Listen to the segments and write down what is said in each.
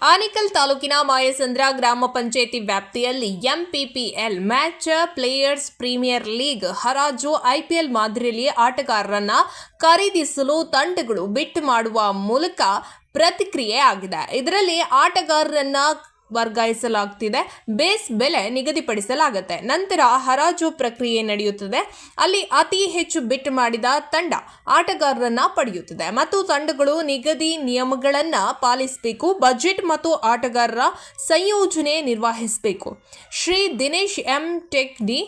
ಆನೇಕಲ್ ತಾಲೂಕಿನ ಮಾಯಸಂದ್ರ ಗ್ರಾಮ ಪಂಚಾಯಿತಿ ವ್ಯಾಪ್ತಿಯಲ್ಲಿ ಎಂಪಿಪಿಎಲ್ ಮ್ಯಾಚ್ ಪ್ಲೇಯರ್ಸ್ ಪ್ರೀಮಿಯರ್ ಲೀಗ್ ಹರಾಜು ಐಪಿಎಲ್ ಮಾದರಿಯಲ್ಲಿ ಆಟಗಾರರನ್ನ ಖರೀದಿಸಲು ತಂಡಗಳು ಬಿಟ್ ಮಾಡುವ ಮೂಲಕ ಪ್ರತಿಕ್ರಿಯೆ ಆಗಿದೆ. ಇದರಲ್ಲಿ ಆಟಗಾರರನ್ನ ವರ್ಗಾಯಿಸಲಾಗುತ್ತಿದೆ, ಬೇಸ್ ಬೆಲೆ ನಿಗದಿಪಡಿಸಲಾಗುತ್ತೆ. ನಂತರ ಹರಾಜು ಪ್ರಕ್ರಿಯೆ ನಡೆಯುತ್ತದೆ. ಅಲ್ಲಿ ಅತಿ ಹೆಚ್ಚು ಬಿಟ್ ಮಾಡಿದ ತಂಡ ಆಟಗಾರರನ್ನ ಪಡೆಯುತ್ತದೆ ಮತ್ತು ತಂಡಗಳು ನಿಗದಿ ನಿಯಮಗಳನ್ನು ಪಾಲಿಸಬೇಕು. ಬಜೆಟ್ ಮತ್ತು ಆಟಗಾರರ ಸಂಯೋಜನೆ ನಿರ್ವಹಿಸಬೇಕು. Shri Dinesh M tech D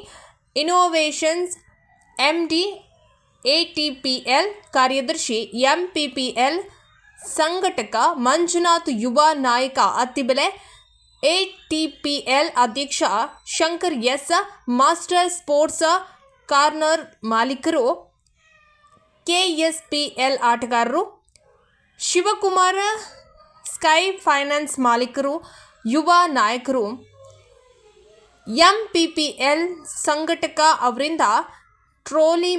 innovations MD ATPL ಕಾರ್ಯದರ್ಶಿ, ಎಂಪಿಪಿಎಲ್ ಸಂಘಟಕ ಮಂಜುನಾಥ್, ಯುವ ನಾಯಕ ಅತ್ತಿಬೆಲೆ, ಎಟಿಪಿಎಲ್ ಅಧ್ಯಕ್ಷ Shankar S, master sports corner ಮಾಲೀಕರು, ಕೆಎಸ್ಪಿಎಲ್ ಆಟಗಾರರು, ಶಿವಕುಮಾರ್ ಸ್ಕೈ ಫೈನಾನ್ಸ್ ಮಾಲೀಕರು, ಯುವ ನಾಯಕರು, ಎಂಪಿಪಿಎಲ್ ಸಂಘಟಕ ಅವರಿಂದ ಟ್ರೋಲಿ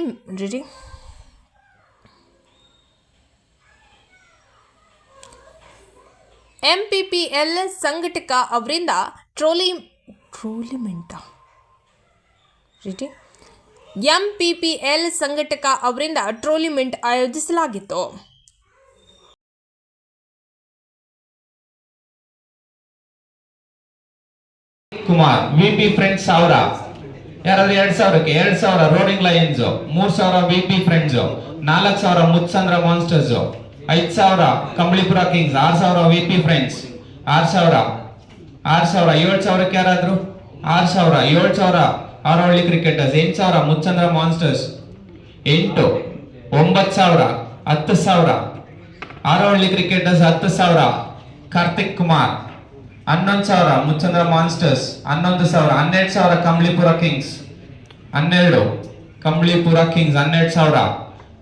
ಎಂಪಿಪಿಎಲ್ ಸಂಘಟಕ ಅವರಿಂದ ಎಂಪಿಪಿಎಲ್ ಸಂಘಟಕ ಅವರಿಂದ ಟ್ರೋಲಿಮೆಂಟ್ ಆಯೋಜಿಸಲಾಗಿತ್ತು. ಕುಮಾರ್ ವಿಪಿ ಫ್ರೆಂಡ್ಸ್ ಅವರ ಯಾರಾದ್ರೂ 2000ಕ್ಕೆ 2000 Roaring Lions, 3000 VP Friends, 4000 Muthsandra Monsters, 5000 Kambalipura Kings, 6000 VP Friends, 6000 7000ಕ್ಕೆ ಯಾರಾದ್ರು 6000 7000 Arohalli Cricketers, 8000 Muthsandra Monsters, 8 9000 10000 Arohalli Cricketers, 10000 Karthik Kumar, 11000 Muthsandra Monsters, 11000 12000 Kambalipura Kings, 12 Kambalipura Kings, 12000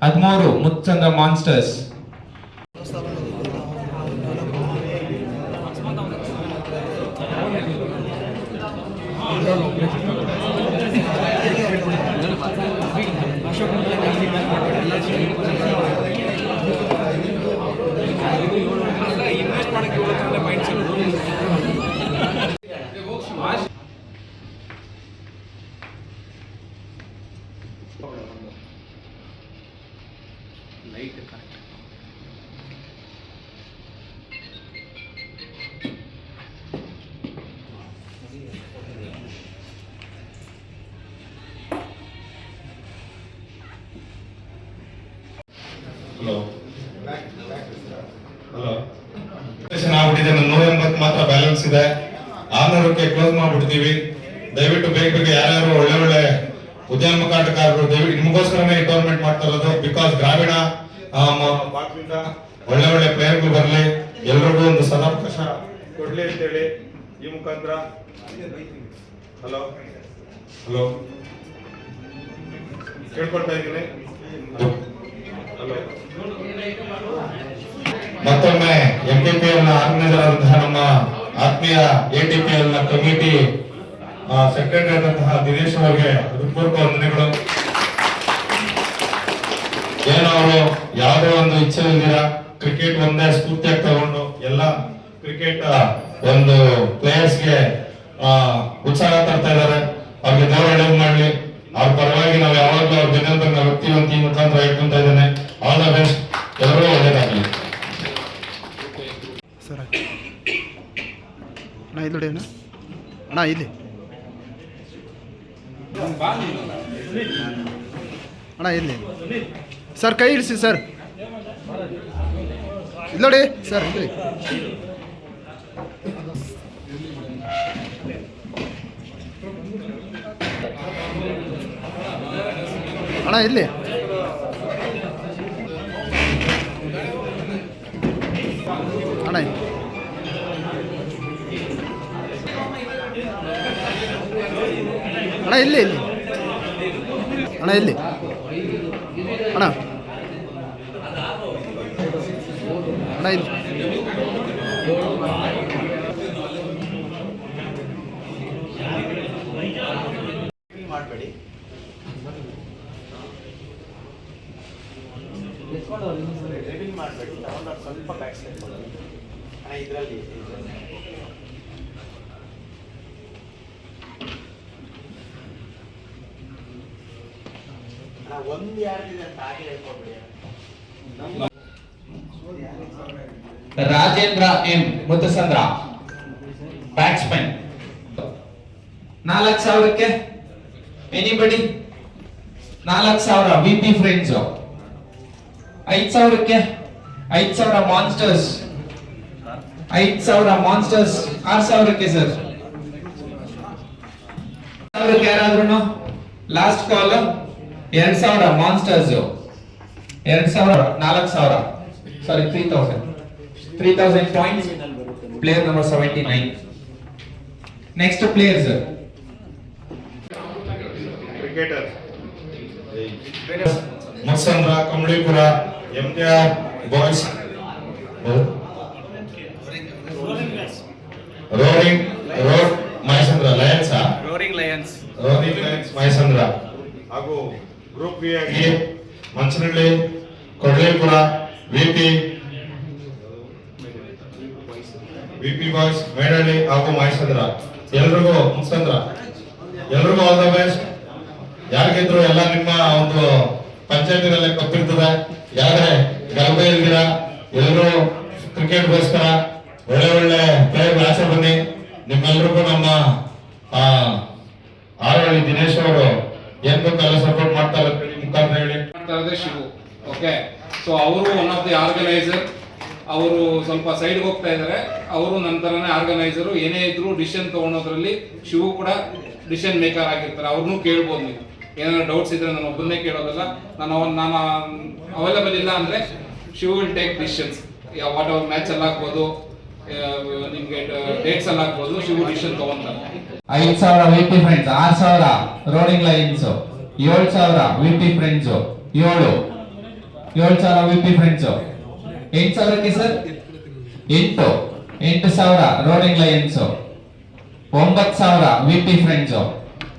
13 Muthsandra Monsters. ಆಗ್ಬಿಟ್ಟಿದೆ. 180 ಮಾತ್ರ ಬ್ಯಾಲೆನ್ಸ್ ಇದೆ. 600ಕ್ಕೆ ಕ್ಲೋಸ್ ಮಾಡ್ಬಿಡ್ತೀವಿ. ದಯವಿಟ್ಟು ಬೇಗ ಯಾರ್ಯಾರು ಒಳ್ಳೆ ಉದ್ಯಮಕಾಟಗಾರರು ದಯವಿಟ್ಟು ನಿಮಗೋಸ್ಕರನೇ ಟೂರ್ನಮೆಂಟ್ ಮಾಡ್ತಾ ಇರೋದು. ಬಿಕಾಸ್ ಗ್ರಾಮೀಣ ಭಾಗದಿಂದ ಒಳ್ಳೆ ಪ್ಲೇಯರ್ಗಳು ಬರಲಿ, ಎಲ್ರಿಗೂ ಒಂದು ಸದಾವಕಾಶ ಕೊಡ್ಲಿ ಅಂತೇಳಿ ಈ ಮುಖಾಂತರ ಹಲೋ ಕೇಳ್ಕೊಳ್ತಾ ಇದ್ದೀನಿ. ಮತ್ತೊಮ್ಮೆ ಎಂಪಿಪಿಎಲ್ ನ ಆರ್ಗನೈಸರ್ ಆದಂತಹ ನಮ್ಮ ಆತ್ಮೀಯ ಎಟಿಪಿಎಲ್ ನ ಕಮಿಟಿ ಸೆಕ್ರೆಟರಿ ಆದಂತಹ ದಿನೇಶ್ ಅವರಿಗೆ ಹೃತ್ಪೂರ್ವಕ ವಂದನೆಗಳು. ಏನೋ ಅವರು ಯಾವುದೇ ಒಂದು ಇಚ್ಛೆ ಇಲ್ದಿರ ಕ್ರಿಕೆಟ್ ಒಂದೇ ಸ್ಫೂರ್ತಿಯಾಗಿ ತಗೊಂಡು ಎಲ್ಲ ಕ್ರಿಕೆಟ್ ಒಂದು ಪ್ಲೇಯರ್ಸ್ಗೆ ಉತ್ಸಾಹ ತರ್ತಾ ಇದ್ದಾರೆ. ಅವ್ರಿಗೆ ದೇವರು ಒಳ್ಳೇದು ಮಾಡ್ಲಿ. ಅವ್ರ ಪರವಾಗಿ ನಾವು ಯಾವಾಗಲೂ ಅವ್ರ ಜನರ ನಾವು ವ್ಯಕ್ತಿವಂತ ಈ ಮುಖಾಂತರ ಹೇಳ್ಕೊಂತ ಇದ್ದೇನೆ. ಆಲ್ ದ ಬೆಸ್ಟ್, ಎಲ್ಲರಿಗೂ ಒಳ್ಳೇದಾಗಲಿ. ಸರ್ ಅಣ್ಣ ಇಲ್ಲಿ ನೋಡಿ ಅಣ್ಣ ಇಲ್ಲಿ ಅಣ್ಣ ಇಲ್ಲಿ ಸರ್ ಕೈ ಇಳಿಸಿ ಸರ್. ಇಲ್ಲಿ ನೋಡಿ ಸರ್ ಇಲ್ಲಿ ಅಣ್ಣ ಇಲ್ಲಿ ಅಣ್ಣ ಅಣ್ಣ ಇಲ್ಲಿ ಅಣ್ಣ ಇಲ್ಲಿ ಅಣ್ಣ ಅಣ್ಣ ಇಲ್ಲಿ ಮಾಡಬೇಡಿ. ಡ್ರೈವಿಂಗ್ ಮಾಡಬೇಡಿ, ತಗೊಂಡು ಸ್ವಲ್ಪ ಬ್ಯಾಕ್ ಸೈಡ್ ಮಾಡಿ. ರಾಜೇಂದ್ರ ಎಂ ಮುತ್ತಸಂದ್ರ ಬ್ಯಾಟ್ಸ್ಮನ್ 4,000ಕ್ಕೆ ಎನಿಬಡಿ 4,000 ವಿಪಿ ಫ್ರೆಂಡ್ಸ್ 5,000ಕ್ಕೆ 5,000 ಮಾನ್ಸ್ಟರ್ಸ್ 5,000 ಮಾನ್ಸ್ಟರ್ಸ್ 6,000ಕ್ಕೆ ಸರ್ 1,000ಕ್ಕೆ ಯಾರಾದ್ರೂ last call 2,000 Monsters 2,000 4,000 sorry 3,000 points player number 79 next players cricketer Matsandra Kambalipura MKR Boys Roaring Road Maisandra Lions Roaring Lions Maisandra ಹಾಗೂ ಗ್ರೂಪ್ ವಿ ಆಗಿ ಮಂಚನಹಳ್ಳಿ ಕೊಡ್ಲೇಪುರ ವಿಪಿ ಬಾಯ್ಸ್ ಮೇಡಳ್ಳಿ ಹಾಗೂ ಮೈಸಂದ್ರ ಎಲ್ರಿಗೂ ಮುತ್ಸಂದ್ರ ಎಲ್ರಿಗೂ ಆಲ್ ದ ಬೆಸ್ಟ್. ಯಾರಿಗಿದ್ರು ಎಲ್ಲ ನಿಮ್ಮ ಒಂದು ಪಂಚಾಯತಿನಲ್ಲೇ ಕಪ್ಪಿರ್ತದೆ. ಯಾರೇ ಗರ್ಭ ಇಲ್ದಿರಾ ಎಲ್ಲರೂ ಕ್ರಿಕೆಟ್ಗೋಸ್ಕರ ಒಳ್ಳೆ ಪ್ಲೇಯರ್ ಆಸೆ ಬನ್ನಿ. ನಿಮ್ಮೆಲ್ರಿಗೂ ನಮ್ಮ ಆರವಳ್ಳಿ ದಿನೇಶ್ ಅವರು ಏನ್ ಬೇಕೆಲ್ಲ ಸಪೋರ್ಟ್ ಮಾಡ್ತಾರೆ ಮುಖಾಂತರ ಹೇಳಿ. ಶಿವು. ಓಕೆ, ಸೊ ಅವರು ಒನ್ ಆಫ್ ದಿ ಆರ್ಗನೈಸರ್. ಅವರು ಸ್ವಲ್ಪ ಸೈಡ್ಗೆ ಹೋಗ್ತಾ ಇದ್ದಾರೆ. ಅವರು ನಂತರನೇ ಆರ್ಗನೈಸರು. ಏನೇ ಇದ್ರು ಡಿಸಿಷನ್ ತಗೊಳೋದ್ರಲ್ಲಿ ಶಿವು ಕೂಡ ಡಿಸಿಷನ್ ಮೇಕರ್ ಆಗಿರ್ತಾರೆ. ಅವ್ರನ್ನೂ ಕೇಳ್ಬೋದು ನೀವು. ಏನಾದ್ರು ಡೌಟ್ಸ್ ಇದ್ರೆ ನಾನು ಒಬ್ಬನ್ನೇ ಕೇಳೋದಲ್ಲ. ನಾನು ಅವೈಲೇಬಲ್ ಇಲ್ಲ ಅಂದ್ರೆ Shivu will take decisions. What our match ಅಲ್ಲಿ ಆಗ್ಬೋದು, ನಿಮ್ಗೆ ಡೇಟ್ಸ್ ಅಲ್ಲಿ ಆಗ್ಬೋದು. ಶಿವು ಡಿಸಿಷನ್ ತಗೊಂತಾರೆ. 5,000 VP Friends 6,000 Roaring Lions 7,000 VP Friends 7,000 VP Friends 8,000ಕ್ಕೆ sir 8,000 Roaring Lions 9,000 VP Friends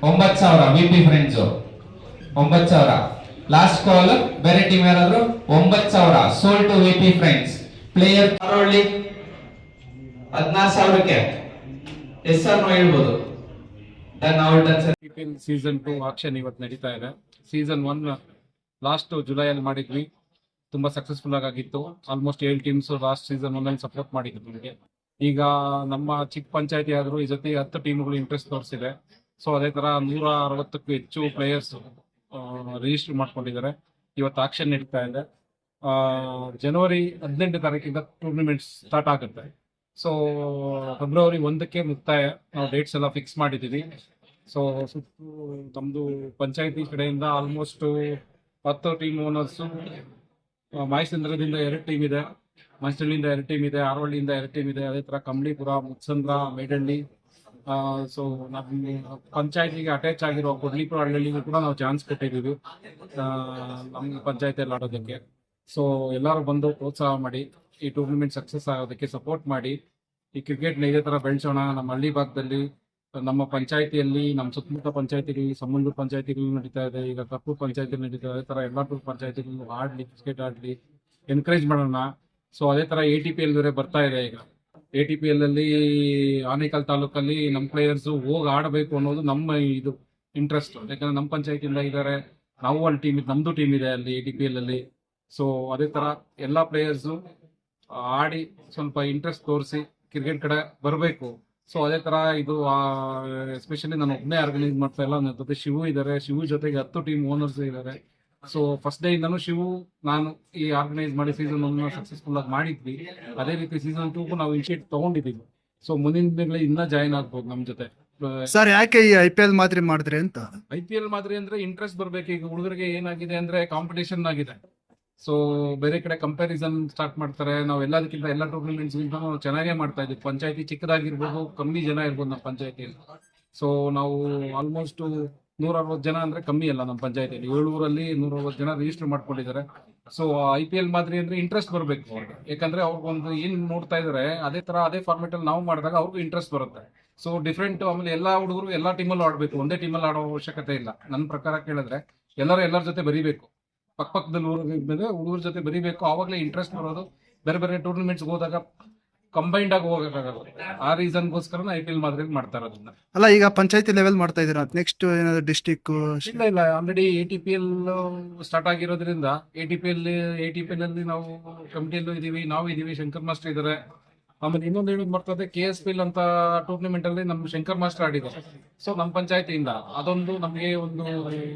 9,000 VP Friends 9,000 last call. ಬೇರೆ ಟೀಮ್ ಯಾರಾದ್ರು 9,000 sold to VP Friends player Aravalli 16,000ಕ್ಕೆ ಎಸ್ ಆರ್ ನೋ ಹೇಳ್ಬೋದು. IPL ಸೀಸನ್ 2 ಆಕ್ಷನ್ ಇವತ್ತು ನಡೀತಾ ಇದೆ. ಸೀಸನ್ 1 ಲಾಸ್ಟ್ ಜುಲೈಯಲ್ಲಿ ಮಾಡಿದ್ವಿ. ತುಂಬಾ ಸಕ್ಸಸ್ಫುಲ್ ಆಗಿತ್ತು. ಆಲ್ಮೋಸ್ಟ್ 7 ಟೀಮ್ಸ್ ಲಾಸ್ಟ್ ಸೀಸನ್ 1 ಅಲ್ಲಿ ಸಪೋರ್ಟ್ ಮಾಡಿದ್ರು ನಮಗೆ. ಈಗ ನಮ್ಮ ಚಿಕ್ಕ ಪಂಚಾಯತಿ ಆದ್ರೂ ಈ ಜೊತೆ 10 ಟೀಮ್ಗಳು ಇಂಟ್ರೆಸ್ಟ್ ತೋರಿಸಿದೆ. ಸೊ ಅದೇ ತರ 160ಕ್ಕೂ ಹೆಚ್ಚು ಪ್ಲೇಯರ್ಸ್ ರಿಜಿಸ್ಟರ್ ಮಾಡ್ಕೊಂಡಿದ್ದಾರೆ. ಇವತ್ತು ಆಕ್ಷನ್ ನಡೀತಾ ಇದೆ. ಜನವರಿ 18 ತಾರೀಕಿಂದ ಟೂರ್ನಿಮೆಂಟ್ ಸ್ಟಾರ್ಟ್ ಆಗುತ್ತೆ. ಸೊ ಫೆಬ್ರವರಿ 1ಕ್ಕೆ ಮುಕ್ತಾಯ. ನಾವು ಡೇಟ್ಸ್ ಎಲ್ಲ ಫಿಕ್ಸ್ ಮಾಡಿದ್ದೀವಿ. ಸೊ ಸುತ್ತು ನಮ್ಮದು ಪಂಚಾಯತಿ ಕಡೆಯಿಂದ ಆಲ್ಮೋಸ್ಟ್ 10 ಟೀಮ್ ಓನರ್ಸು. ಮಾಯಸಂದ್ರದಿಂದ 2 ಟೀಮ್ ಇದೆ, ಮಂಚನಹಳ್ಳಿಯಿಂದ 2 ಟೀಮ್ ಇದೆ, ಆರವಳ್ಳಿಯಿಂದ 2 ಟೀಮ್ ಇದೆ. ಅದೇ ಥರ ಕಂಬಳಿಪುರ, ಮುತ್ಸಂದ್ರ, ಮೇಡಳ್ಳಿ. ಸೊ ನಮ್ಮ ಪಂಚಾಯತಿಗೆ ಅಟ್ಯಾಚ್ ಆಗಿರೋ ಕೊಡ್ಲಿಪುರ ಹಳ್ಳಿಗೂ ಕೂಡ ನಾವು ಚಾನ್ಸ್ ಕೊಟ್ಟಿದ್ದೀವಿ ನಮ್ಮ ಪಂಚಾಯತಿಯಲ್ಲಿ ಆಡೋದಕ್ಕೆ. ಸೊ ಎಲ್ಲರೂ ಬಂದು ಪ್ರೋತ್ಸಾಹ ಮಾಡಿ ಈ ಟೂರ್ನಮೆಂಟ್ ಸಕ್ಸಸ್ ಆಗೋದಕ್ಕೆ ಸಪೋರ್ಟ್ ಮಾಡಿ. ಈ ಕ್ರಿಕೆಟ್ನ ಇದೇ ಥರ ಬೆಳೆಸೋಣ. ನಮ್ಮ ಹಳ್ಳಿ ಭಾಗದಲ್ಲಿ, ನಮ್ಮ ಪಂಚಾಯತಿಯಲ್ಲಿ, ನಮ್ಮ ಸುತ್ತಮುತ್ತ ಪಂಚಾಯತಿಗಳು, ಸಮುದ್ರ ಪಂಚಾಯತಿಗಳು ನಡೀತಾ ಇದೆ. ಈಗ ಕಪ್ಪೂರ್ ಪಂಚಾಯತಿ ನಡೀತಾ ಇದೆ. ಅದೇ ಥರ ಎಲ್ಲ ಪಂಚಾಯತಿಗಳು ಆಡಲಿ, ಕ್ರಿಕೆಟ್ ಆಡಲಿ, ಎನ್ಕರೇಜ್ ಮಾಡೋಣ. ಸೊ ಅದೇ ಥರ ATPL ಬೇರೆ ಬರ್ತಾ ಇದೆ. ಈಗ ATPL ಅಲ್ಲಿ ಆನೇಕಲ್ ತಾಲೂಕಲ್ಲಿ ನಮ್ಮ ಪ್ಲೇಯರ್ಸು ಹೋಗಿ ಆಡಬೇಕು ಅನ್ನೋದು ನಮ್ಮ ಇದು ಇಂಟ್ರೆಸ್ಟ್. ಯಾಕಂದ್ರೆ ನಮ್ಮ ಪಂಚಾಯತಿಯಿಂದ ಇದ್ದಾರೆ, ನಾವು ಅಲ್ಲಿ ಟೀಮ್ ಇದೆ, ನಮ್ಮದು ಟೀಮ್ ಇದೆ ಅಲ್ಲಿ ATPL ಅಲ್ಲಿ. ಸೊ ಅದೇ ಥರ ಎಲ್ಲ ಪ್ಲೇಯರ್ಸು ಆಡಿ ಸ್ವಲ್ಪ ಇಂಟ್ರೆಸ್ಟ್ ತೋರಿಸಿ ಕ್ರಿಕೆಟ್ ಕಡೆ ಬರಬೇಕು. ಸೊ ಅದೇ ತರ ಇದು ಎಸ್ಪೆಷಲಿ ನಾನು ಒಬ್ಬನೇ ಆರ್ಗನೈಸ್ ಮಾಡ್ತಾ ಇಲ್ಲ. ನನ್ನ ಜೊತೆ ಶಿವು ಇದ್ದಾರೆ. ಶಿವು ಜೊತೆಗೆ 10 ಟೀಮ್ ಓನರ್ಸ್ ಇದ್ದಾರೆ. ಸೊ ಫಸ್ಟ್ ಡೇ ಇಂದನೂ ಶಿವು ನಾನು ಈ ಆರ್ಗನೈಸ್ ಮಾಡಿ ಸೀಸನ್ 1 ಸಕ್ಸಸ್ಫುಲ್ ಆಗಿ ಮಾಡಿದ್ವಿ. ಅದೇ ರೀತಿ ಸೀಸನ್ 2 ನಾವು ಇನಿಷಿಯೇಟ್ ತಗೊಂಡಿದ್ದೀವಿ. ಸೊ ಮುಂದಿನ ದಿನಗಳಲ್ಲಿ ಇನ್ನೂ ಜಾಯಿನ್ ಆಗ್ಬೋದು ನಮ್ಮ ಜೊತೆ. ಸರ್ ಯಾಕೆ ಈ IPL ಮಾದರಿ ಮಾಡಿದ್ರಿ ಅಂತ? IPL ಮಾದರಿ ಅಂದ್ರೆ ಇಂಟ್ರೆಸ್ಟ್ ಬರ್ಬೇಕು. ಈಗ ಹುಡುಗರಿಗೆ ಏನಾಗಿದೆ ಅಂದ್ರೆ ಕಾಂಪಿಟೇಷನ್ ಆಗಿದೆ. ಸೊ ಬೇರೆ ಕಡೆ ಕಂಪ್ಯಾರಿಸನ್ ಸ್ಟಾರ್ಟ್ ಮಾಡ್ತಾರೆ. ನಾವು ಎಲ್ಲದಕ್ಕಿಂತ ಎಲ್ಲ ಟೂರ್ನಮೆಂಟ್ಸ್ ನಾವು ಚೆನ್ನಾಗೇ ಮಾಡ್ತಾ ಇದ್ದೀವಿ. ಪಂಚಾಯತಿ ಚಿಕ್ಕದಾಗಿರ್ಬೋದು, ಕಮ್ಮಿ ಜನ ಇರ್ಬೋದು ನಮ್ಮ ಪಂಚಾಯತಿಯಲ್ಲಿ. ಸೊ ನಾವು ಆಲ್ಮೋಸ್ಟ್ 160 ಜನ ಅಂದ್ರೆ ಕಮ್ಮಿ ಅಲ್ಲ ನಮ್ಮ ಪಂಚಾಯತಿಯಲ್ಲಿ. 7 ಊರಲ್ಲಿ 160 ಜನ ರಿಜಿಸ್ಟರ್ ಮಾಡ್ಕೊಂಡಿದ್ದಾರೆ. ಸೊ IPL ಮಾದರಿ ಅಂದ್ರೆ ಇಂಟ್ರೆಸ್ಟ್ ಬರಬೇಕು ಅವ್ರಿಗೆ. ಯಾಕಂದ್ರೆ ಅವ್ರಿಗೊಂದು ಏನ್ ನೋಡ್ತಾ ಇದಾರೆ ಅದೇ ತರ ಅದೇ ಫಾರ್ಮೆಟ್ ಅಲ್ಲಿ ನಾವು ಮಾಡಿದಾಗ ಅವ್ರಿಗೂ ಇಂಟ್ರೆಸ್ಟ್ ಬರುತ್ತೆ. So different. ಆಮೇಲೆ ಎಲ್ಲಾ ಹುಡುಗರು ಎಲ್ಲಾ ಟೀಮಲ್ಲೂ ಆಡಬೇಕು, ಒಂದೇ ಟೀಮಲ್ಲಿ ಆಡೋ ಅವಶ್ಯಕತೆ ಇಲ್ಲ. ನನ್ನ ಪ್ರಕಾರ ಕೇಳಿದ್ರೆ ಎಲ್ಲರ ಜೊತೆ ಬರೀಬೇಕು. ಪಕ್ಕದಲ್ಲಿ ಹುಡುಗರ ಜೊತೆ ಬರೀಬೇಕು. ಆವಾಗಲೇ ಇಂಟ್ರೆಸ್ಟ್ ಬರೋದು. ಬೇರೆ ಬೇರೆ ಟೂರ್ನಮೆಂಟ್ಸ್ ಹೋದಾಗ ಕಂಬೈಂಡ್ ಆಗಿ ಹೋಗಕ್ಕಾಗಲ್ಲ. ಆ ರೀಸನ್ಗೋಸ್ಕರ IPL ಮಾದರಿಯಲ್ಲಿ ಮಾಡ್ತಾ ಇರೋದನ್ನ. ಅಲ್ಲ, ಈಗ ಪಂಚಾಯತಿ ಲೆವೆಲ್ ಮಾಡ್ತಾ ಇದ್ದೀರಾ, ನೆಕ್ಸ್ಟ್ ಏನಾದ್ರು ಡಿಸ್ಟಿಕ್? ಇಲ್ಲ, ಆಲ್ರೆಡಿ ATPL ಸ್ಟಾರ್ಟ್ ಆಗಿರೋದ್ರಿಂದ ATPL ಅಲ್ಲಿ ನಾವು ಕಮಿಟಿಯಲ್ಲೂ ಇದೀವಿ, ನಾವು ಇದೀವಿ, ಶಂಕರ್ ಮಾಸ್ಟರ್ ಇದಾರೆ. ಆಮೇಲೆ ಇನ್ನೊಂದು ಹೇಳೋದು ಬರ್ತದೆ, KSPL ಅಂತ ಟೂರ್ನಿಮೆಂಟ್ ಅಲ್ಲಿ ನಮ್ಮ ಶಂಕರ್ ಮಾಸ್ಟರ್ ಆಡಿದ್ದಾರೆ. ಸೊ ನಮ್ಮ ಪಂಚಾಯತಿಯಿಂದ ಅದೊಂದು ನಮಗೆ ಒಂದು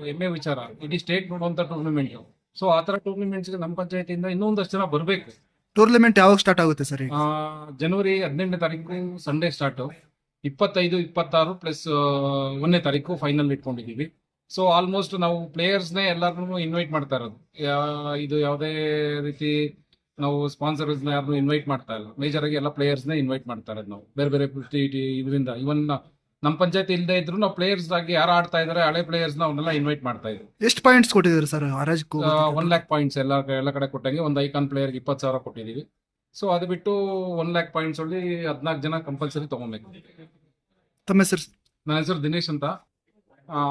ಹೆಮ್ಮೆ ವಿಚಾರ, ಇಡೀ ಸ್ಟೇಟ್ ನೋಡುವಂತ ಟೂರ್ನಿಮೆಂಟ್. ಸೊ ಆ ತರ ಟೂರ್ನಿಮೆಂಟ್ಸ್ಗೆ ನಮ್ಮ ಪಂಚಾಯತಿಯಿಂದ ಇನ್ನೊಂದಷ್ಟು ಜನ ಬರಬೇಕು. ಟೂರ್ನಮೆಂಟ್ ಯಾವಾಗ ಸ್ಟಾರ್ಟ್ ಆಗುತ್ತೆ ಸರ್? ಈಗ ಜನವರಿ 18ನೇ ತಾರೀಕು ಸಂಡೇ ಸ್ಟಾರ್ಟ್, 25, 26 ಪ್ಲಸ್ 1ನೇ ತಾರೀಕು ಫೈನಲ್ ಇಟ್ಕೊಂಡಿದೀವಿ. ಸೊ ಆಲ್ಮೋಸ್ಟ್ ನಾವು ಪ್ಲೇಯರ್ಸ್ನೇ ಎಲ್ಲಾರನ್ನೂ ಇನ್ವೈಟ್ ಮಾಡ್ತಾ ಇರೋದು. ಇದು ಯಾವುದೇ ರೀತಿ ನಾವು ಸ್ಪಾನ್ಸರ್ಸ್ನ ಯಾರನ್ನೂ ಇನ್ವೈಟ್ ಮಾಡ್ತಾ ಇಲ್ಲ. ಮೇಜರ್ ಆಗಿ ಎಲ್ಲ ಪ್ಲೇಯರ್ಸ್ನೇ ಇನ್ವೈಟ್ ಮಾಡ್ತಾ ಇರೋದು ನಾವು, ಬೇರೆ ಬೇರೆ ಇದರಿಂದ. ಇವನ್ ನಮ್ಮ ಪಂಚಾಯತಿ ಇಲ್ಲದೆ ಇದ್ರು ನಾವು ಪ್ಲೇಯರ್ಸ್ ಆಗಿ ಯಾರು ಆಡ್ತಾ ಇದಾರೆ, ಹಳೆ ಪ್ಲೇಯರ್ಸ್ನ ಅವನ್ನೆಲ್ಲ ಇನ್ವೈಟ್ ಮಾಡ್ತಾ ಇದ್ವಿ. ಎಷ್ಟು ಪಾಯಿಂಟ್ಸ್ ಕೊಟ್ಟಿದ್ದೀರಿ ಸರ್ ಹರಾಜ್ಗೂ? 1 lakh ಪಾಯಿಂಟ್ಸ್ ಎಲ್ಲ ಕಡೆ ಕೊಟ್ಟಂಗೆ. ಒಂದು ಐಕಾನ್ ಪ್ಲೇಯರ್ಗೆ 20,000 ಕೊಟ್ಟಿದೀವಿ. ಸೊ ಅದು ಬಿಟ್ಟು 1 lakh ಪಾಯಿಂಟ್ಸ್ ಅಲ್ಲಿ 14 ಜನ ಕಂಪಲ್ಸರಿ ತಗೊಬೇಕು. ತಮ್ಮ ಹೆಸರು? ನನ್ನ ಹೆಸರು ದಿನೇಶ್ ಅಂತ,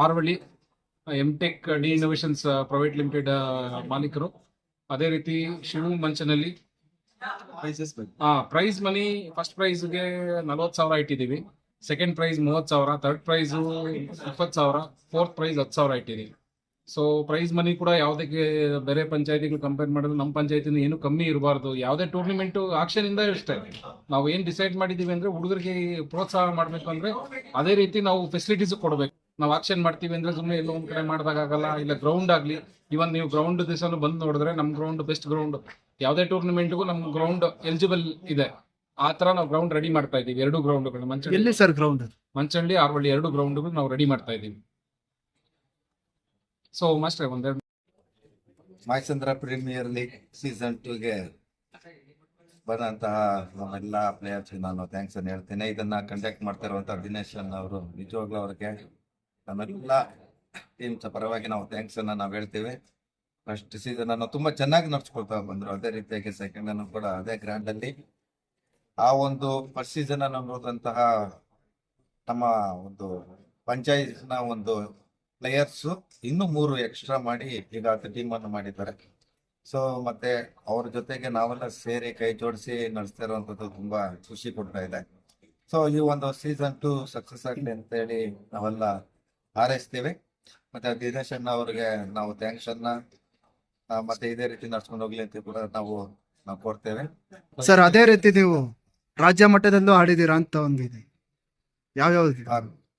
Arvalli MTech D innovations private limited ಮಾಲೀಕರು. ಅದೇ ರೀತಿ ಶಿವು ಮಂಚನಲ್ಲಿ ಪ್ರೈಸ್ ಮನಿ ಫಸ್ಟ್ ಪ್ರೈಸ್ಗೆ 40,000 ಇಟ್ಟಿದ್ದೀವಿ, second prize 30,000, third prize 20,000, fourth prize 10,000 ಇಟ್ಟಿದ್ದೀವಿ. ಸೊ ಪ್ರೈಸ್ ಮನಿ ಕೂಡ ಯಾವುದಕ್ಕೆ ಬೇರೆ ಪಂಚಾಯತಿಗಳು ಕಂಪೇರ್ ಮಾಡಿದ್ರೆ ನಮ್ಮ ಪಂಚಾಯತಿನ ಏನು ಕಮ್ಮಿ ಇರಬಾರ್ದು. ಯಾವುದೇ ಟೂರ್ನಿಮೆಂಟ್ ಆಕ್ಷನ್ ಇಂದ ಇಷ್ಟೇ ನಾವು ಏನ್ ಡಿಸೈಡ್ ಮಾಡಿದೀವಿ ಅಂದ್ರೆ, ಹುಡುಗರಿಗೆ ಪ್ರೋತ್ಸಾಹ ಮಾಡ್ಬೇಕು ಅಂದ್ರೆ ಅದೇ ರೀತಿ ನಾವು ಫೆಸಿಲಿಟೀಸ್ ಕೊಡಬೇಕು. ನಾವು ಆಕ್ಷನ್ ಮಾಡ್ತೀವಿ ಅಂದ್ರೆ ಸುಮ್ಮನೆ ಎಲ್ಲೋ ಒಂದ್ ಕಡೆ ಮಾಡಿದಾಗಲ್ಲ. ಇಲ್ಲ ಗ್ರೌಂಡ್ ಆಗ್ಲಿ, ಇವನ್ ನೀವು ಗ್ರೌಂಡ್ ದಿವಸನು ಬಂದು ನೋಡಿದ್ರೆ ನಮ್ಮ ಗ್ರೌಂಡ್ ಬೆಸ್ಟ್ ಗ್ರೌಂಡ್. ಯಾವುದೇ ಟೂರ್ನಿಮೆಂಟ್ಗೂ ನಮ್ಮ ಗ್ರೌಂಡ್ ಎಲಿಜಿಬಲ್ ಇದೆ. ಆ ತರ ನಾವು ಗ್ರೌಂಡ್ ರೆಡಿ ಮಾಡ್ತಾ ಇದೀವಿ. 2 ಗ್ರೌಂಡ್ಗಳು, ಎಲ್ಲಿ ಸರ್ ಗ್ರೌಂಡ್? ಮಂಚಳ್ಳಿ, ಆರ್ವಳ್ಳಿ 2 ಗ್ರೌಂಡ್ಗಳು ನಾವು ರೆಡಿ ಮಾಡ್ತಾ ಇದೀವಿ. ಸೊ ಮಾಸ್ಟರ್ ಒಂದೆರಡು ಮಾಯಚಂದ್ರ ಪ್ರೀಮಿಯರ್ ಲೀಗ್ ಸೀಸನ್ 2ಗೆ ಬಂದಂತಹ ನಮ್ಮೆಲ್ಲ ಪ್ಲೇಯರ್ಸ್ಗೆ ನಾನು ಥ್ಯಾಂಕ್ಸ್ ಅನ್ನು ಹೇಳ್ತೇನೆ. ಇದನ್ನ ಕಂಡಕ್ಟ್ ಮಾಡ್ತಾ ಇರುವಂತಹ ದಿನೇಶ್ ಅವರು ನಿಜವಾಗ್ಲೂ ಅವ್ರಿಗೆ ನಮ್ಮೆಲ್ಲ ಟೀಮ್ಸ್ ಪರವಾಗಿ ನಾವು ಥ್ಯಾಂಕ್ಸ್ ಅನ್ನ ನಾವು ಹೇಳ್ತೇವೆ. ಫಸ್ಟ್ ಸೀಸನ್ ಅನ್ನು ತುಂಬಾ ಚೆನ್ನಾಗಿ ನಡ್ಸ್ಕೊಳ್ತಾ ಬಂದ್ರು. ಅದೇ ರೀತಿಯಾಗಿ ಸೆಕೆಂಡ್ ಅನ್ನು ಕೂಡ ಅದೇ ಗ್ರ್ಯಾಂಡ್ ಅಲ್ಲಿ ಆ ಒಂದು ಫಸ್ಟ್ ಸೀಸನ್ ಅನ್ನು ನೋಡಿದಂತಹ ನಮ್ಮ ಒಂದು ಪಂಚಾಯತ್ನ ಒಂದು ಪ್ಲೇಯರ್ಸ್ ಇನ್ನೂ 3 ಎಕ್ಸ್ಟ್ರಾ ಮಾಡಿ ಈಗ ಟೀಮ್ ಅನ್ನು ಮಾಡಿದ್ದಾರೆ. ಸೊ ಮತ್ತೆ ಅವ್ರ ಜೊತೆಗೆ ನಾವೆಲ್ಲ ಸೇರಿ ಕೈ ಜೋಡಿಸಿ ನಡೆಸ್ತಾ ಇರುವಂತದ್ದು ತುಂಬಾ ಖುಷಿ ಕೊಡ್ತಾ ಇದೆ. ಸೊ ಈ ಒಂದು ಸೀಸನ್ 2 ಸಕ್ಸಸ್ ಆಗಲಿ ಅಂತ ಹೇಳಿ ನಾವೆಲ್ಲ ಹಾರೈಸ್ತೇವೆ. ಮತ್ತೆ ದಿನೇಶ್ ಅಣ್ಣ ಅವ್ರಿಗೆ ನಾವು ಥ್ಯಾಂಕ್ಸ್ ಅನ್ನ ಮತ್ತೆ ಇದೇ ರೀತಿ ನಡ್ಸ್ಕೊಂಡು ಹೋಗ್ಲಿ ಅಂತ ಕೂಡ ನಾವು ಕೊಡ್ತೇವೆ. ಸರ್ ಅದೇ ರೀತಿ ನೀವು ರಾಜ್ಯ ಮಟ್ಟದಲ್ಲೂ ಆಡಿದೀರಾ ಅಂತ ಒಂದಿದೆ, ಯಾವ್ಯಾವ್ದು?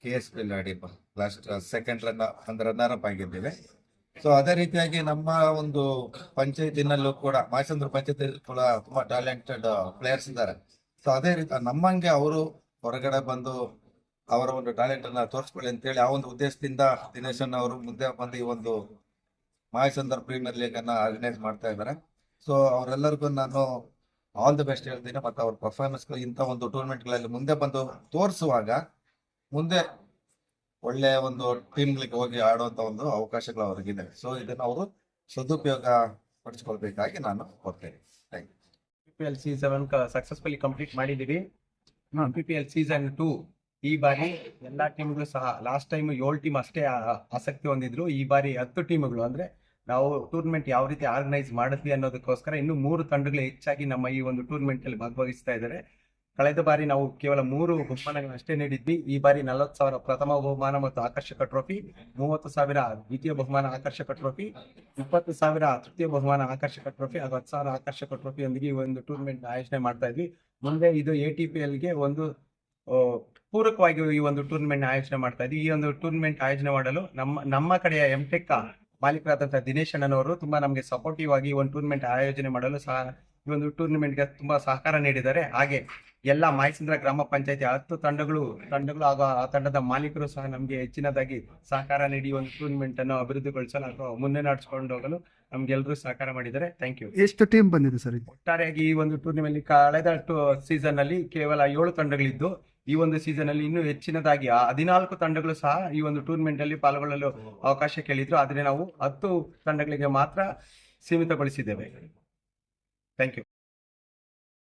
KSPL ಆಡಿ ಲಾಸ್ಟ್ ಸೆಕೆಂಡ್ ರನ್ನರ್ ಅಪ್ ಆಗಿದ್ದೇವೆ. ಸೊ ಅದೇ ರೀತಿಯಾಗಿ ನಮ್ಮ ಒಂದು ಪಂಚಾಯತಿನಲ್ಲೂ ಕೂಡ ಮಾಯಚಂದ್ರ ಪಂಚಾಯತಿ ಕೂಡ ತುಂಬಾ ಟ್ಯಾಲೆಂಟೆಡ್ ಪ್ಲೇಯರ್ಸ್ ಇದ್ದಾರೆ. ಸೊ ಅದೇ ರೀತಿ ನಮ್ಮಂಗೆ ಅವರು ಹೊರಗಡೆ ಬಂದು ಅವರ ಒಂದು ಟ್ಯಾಲೆಂಟ್ ಅನ್ನ ತೋರಿಸ್ಕೊಳ್ಳಿ ಅಂತೇಳಿ ಆ ಒಂದು ಉದ್ದೇಶದಿಂದ ದಿನೇಶ್ ಅಣ್ಣ ಅವರು ಮುಂದೆ ಬಂದು ಈ ಒಂದು ಮಾಯಚಂದ್ರ ಪ್ರೀಮಿಯರ್ ಲೀಗ್ ಅನ್ನ ಆರ್ಗನೈಸ್ ಮಾಡ್ತಾ ಇದ್ದಾರೆ. ಸೊ ಅವರೆಲ್ಲರಿಗೂ ನಾನು ಆಲ್ ದಿ ಬೆಸ್ಟ್ ಹೇಳ್ತೀನಿ. ಮತ್ತೆ ಅವ್ರ ಪರ್ಫಾರ್ಮೆನ್ಸ್ ಇಂಥ ಒಂದು ಟೂರ್ನಮೆಂಟ್ಗಳಲ್ಲಿ ಮುಂದೆ ಬಂದು ತೋರಿಸುವಾಗ ಮುಂದೆ ಒಳ್ಳೆ ಒಂದು ಟೀಮ್ಗಳಿಗೆ ಹೋಗಿ ಆಡುವಂತ ಒಂದು ಅವಕಾಶಗಳು ಅವ್ರಿಗಿದೆ. ಸೊ ಇದನ್ನ ಅವರು ಸದುಪಯೋಗ ಪಡಿಸ್ಕೊಳ್ಬೇಕಾಗಿ ನಾನು ಕೊಡ್ತೇನೆ. Thank you. PPL season 1 successfully complete ಮಾಡಿದೀವಿ. PPL ಸೀಸನ್ 2 ಈ ಬಾರಿ ಎಲ್ಲಾ ಟೀಮ್ಗಳು ಸಹ, ಲಾಸ್ಟ್ ಟೈಮ್ 7 ಟೀಮ್ ಅಷ್ಟೇ ಆಸಕ್ತಿ ಹೊಂದಿದ್ರು. ಈ ಬಾರಿ 10 ಟೀಮ್ಗಳು, ಅಂದ್ರೆ ನಾವು ಟೂರ್ನಮೆಂಟ್ ಯಾವ ರೀತಿ ಆರ್ಗನೈಸ್ ಮಾಡಿದ್ವಿ ಅನ್ನೋದಕ್ಕೋಸ್ಕರ ಇನ್ನು 3 ತಂಡಗಳು ಹೆಚ್ಚಾಗಿ ನಮ್ಮ ಈ ಒಂದು ಟೂರ್ನಮೆಂಟ್ ಅಲ್ಲಿ ಭಾಗವಹಿಸ್ತಾ ಇದ್ದಾರೆ. ಕಳೆದ ಬಾರಿ ನಾವು ಕೇವಲ 3 ಬಹುಮಾನಗಳನ್ನು ಅಷ್ಟೇ ನೀಡಿದ್ವಿ. ಈ ಬಾರಿ 40,000 ಪ್ರಥಮ ಬಹುಮಾನ ಮತ್ತು ಆಕರ್ಷಕ ಟ್ರೋಫಿ, 30,000 ದ್ವಿತೀಯ ಬಹುಮಾನ ಆಕರ್ಷಕ ಟ್ರೋಫಿ, 20,000 ತೃತೀಯ ಬಹುಮಾನ ಆಕರ್ಷಕ ಟ್ರೋಫಿ ಹಾಗೂ 10,000 ಆಕರ್ಷಕ ಟ್ರೋಫಿಯೊಂದಿಗೆ ಈ ಒಂದು ಟೂರ್ನಮೆಂಟ್ ಆಯೋಜನೆ ಮಾಡ್ತಾ ಇದ್ವಿ. ಮುಂದೆ ಇದು ATPLಗೆ ಒಂದು ಪೂರಕವಾಗಿ ಈ ಒಂದು ಟೂರ್ನಮೆಂಟ್ ಆಯೋಜನೆ ಮಾಡ್ತಾ ಇದ್ವಿ. ಈ ಒಂದು ಟೂರ್ನಮೆಂಟ್ ಆಯೋಜನೆ ಮಾಡಲು ನಮ್ಮ ಕಡೆಯ MTech ಮಾಲೀಕರಾದಂತಹ ದಿನೇಶ್ ಅಣ್ಣನವರು ತುಂಬಾ ನಮಗೆ ಸಪೋರ್ಟಿವ್ ಆಗಿ ಈ ಒಂದು ಟೂರ್ನಮೆಂಟ್ ಆಯೋಜನೆ ಮಾಡಲು ಸಹ ಈ ಒಂದು ಟೂರ್ನಮೆಂಟ್ಗೆ ತುಂಬಾ ಸಹಕಾರ ನೀಡಿದ್ದಾರೆ. ಹಾಗೆ ಎಲ್ಲ ಮಾಯಚಂದ್ರ ಗ್ರಾಮ ಪಂಚಾಯತಿ 10 ತಂಡಗಳು ಹಾಗೂ ಆ ತಂಡದ ಮಾಲೀಕರು ಸಹ ನಮಗೆ ಹೆಚ್ಚಿನದಾಗಿ ಸಹಕಾರ ನೀಡಿ ಒಂದು ಟೂರ್ನಮೆಂಟ್ ಅನ್ನು ಅಭಿವೃದ್ಧಿಗೊಳಿಸಲು ಅಥವಾ ಮುಂದೆ ನಡೆಸಿಕೊಂಡು ಹೋಗಲು ನಮ್ಗೆಲ್ಲರೂ ಸಹಕಾರ ಮಾಡಿದ್ದಾರೆ. Thank you. ಎಷ್ಟು ಟೀಮ್ ಬಂದಿದೆ ಸರ್? ಒಟ್ಟಾರೆಯಾಗಿ ಈ ಒಂದು ಟೂರ್ನಿಮೆಂಟ್ ಕಳೆದ ಸೀಸನ್ ಅಲ್ಲಿ ಕೇವಲ 7 ತಂಡಗಳಿದ್ದು, ಈ ಒಂದು ಸೀಸನ್ ಅಲ್ಲಿ ಇನ್ನೂ ಹೆಚ್ಚಿನದಾಗಿ 14 ತಂಡಗಳು ಸಹ ಈ ಒಂದು ಟೂರ್ನಮೆಂಟ್ ಅಲ್ಲಿ ಪಾಲ್ಗೊಳ್ಳಲು ಅವಕಾಶ ಕೇಳಿದ್ರು. ಆದ್ರೆ ನಾವು 10 ತಂಡಗಳಿಗೆ ಮಾತ್ರ ಸೀಮಿತಗೊಳಿಸಿದ್ದೇವೆ. Thank you.